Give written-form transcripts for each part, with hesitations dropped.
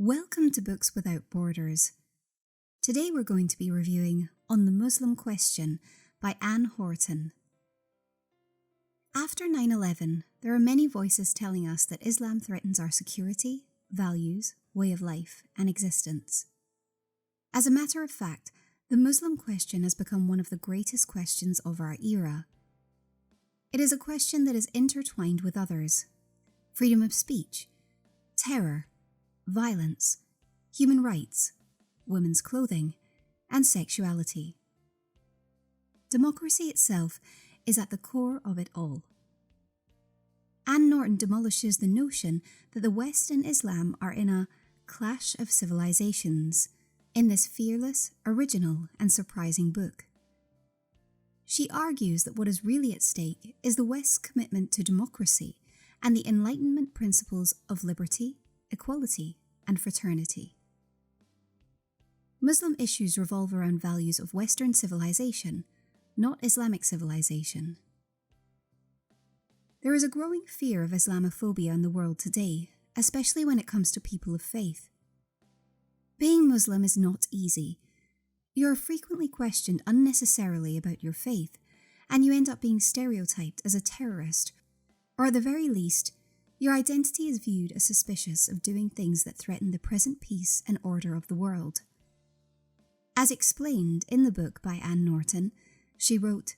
Welcome to Books Without Borders. Today we're going to be reviewing On the Muslim Question by Anne Horton. After 9/11, there are many voices telling us that Islam threatens our security, values, way of life, and existence. As a matter of fact, the Muslim question has become one of the greatest questions of our era. It is a question that is intertwined with others: freedom of speech, terror, violence, human rights, women's clothing, and sexuality. Democracy itself is at the core of it all. Anne Norton demolishes the notion that the West and Islam are in a clash of civilizations in this fearless, original, and surprising book. She argues that what is really at stake is the West's commitment to democracy and the Enlightenment principles of liberty, equality, and fraternity. Muslim issues revolve around values of Western civilization, not Islamic civilization. There is a growing fear of Islamophobia in the world today, especially when it comes to people of faith. Being Muslim is not easy. You are frequently questioned unnecessarily about your faith, and you end up being stereotyped as a terrorist, or at the very least, your identity is viewed as suspicious of doing things that threaten the present peace and order of the world. As explained in the book by Anne Norton, she wrote,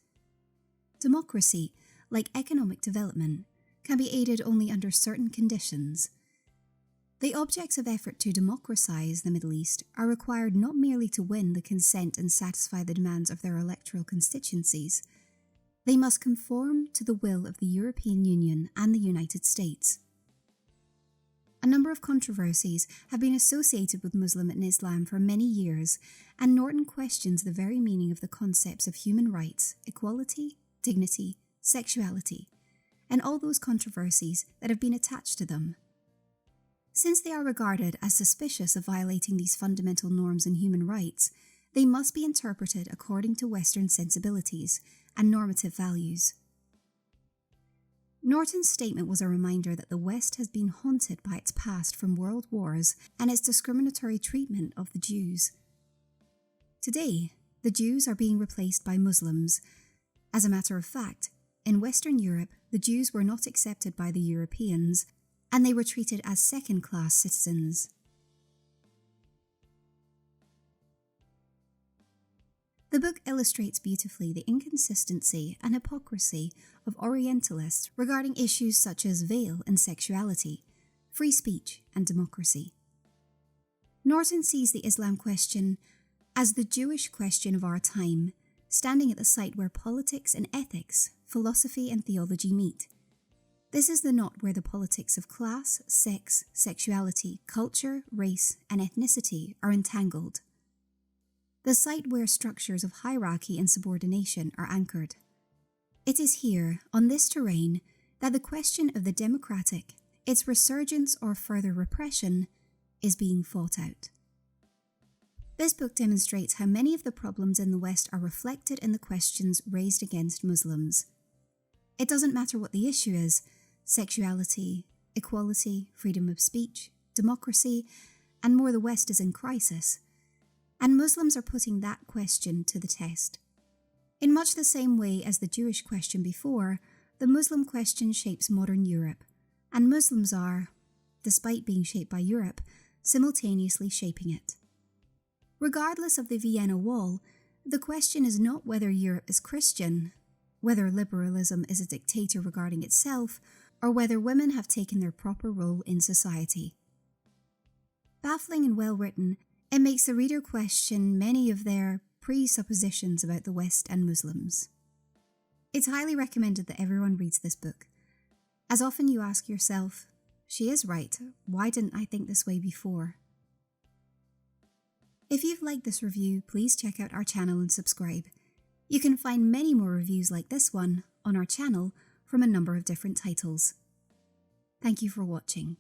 "Democracy, like economic development, can be aided only under certain conditions. The objects of effort to democratize the Middle East are required not merely to win the consent and satisfy the demands of their electoral constituencies. They must conform to the will of the European Union and the United States." A number of controversies have been associated with Muslim and Islam for many years, and Norton questions the very meaning of the concepts of human rights, equality, dignity, sexuality, and all those controversies that have been attached to them. Since they are regarded as suspicious of violating these fundamental norms and human rights, they must be interpreted according to Western sensibilities and normative values. Norton's statement was a reminder that the West has been haunted by its past from world wars and its discriminatory treatment of the Jews. Today, the Jews are being replaced by Muslims. As a matter of fact, in Western Europe, the Jews were not accepted by the Europeans, and they were treated as second-class citizens. The book illustrates beautifully the inconsistency and hypocrisy of Orientalists regarding issues such as veil and sexuality, free speech and democracy. Norton sees the Islam question as the Jewish question of our time, standing at the site where politics and ethics, philosophy and theology meet. This is the knot where the politics of class, sex, sexuality, culture, race, and ethnicity are entangled. The site where structures of hierarchy and subordination are anchored. It is here, on this terrain, that the question of the democratic, its resurgence or further repression, is being fought out. This book demonstrates how many of the problems in the West are reflected in the questions raised against Muslims. It doesn't matter what the issue is: sexuality, equality, freedom of speech, democracy, and more. The West is in crisis, and Muslims are putting that question to the test. In much the same way as the Jewish question before, the Muslim question shapes modern Europe, and Muslims are, despite being shaped by Europe, simultaneously shaping it. Regardless of the Vienna Wall, the question is not whether Europe is Christian, whether liberalism is a dictator regarding itself, or whether women have taken their proper role in society. Baffling and well written, it makes the reader question many of their presuppositions about the West and Muslims. It's highly recommended that everyone reads this book. As often you ask yourself, "She is right, why didn't I think this way before?" If you've liked this review, please check out our channel and subscribe. You can find many more reviews like this one on our channel from a number of different titles. Thank you for watching.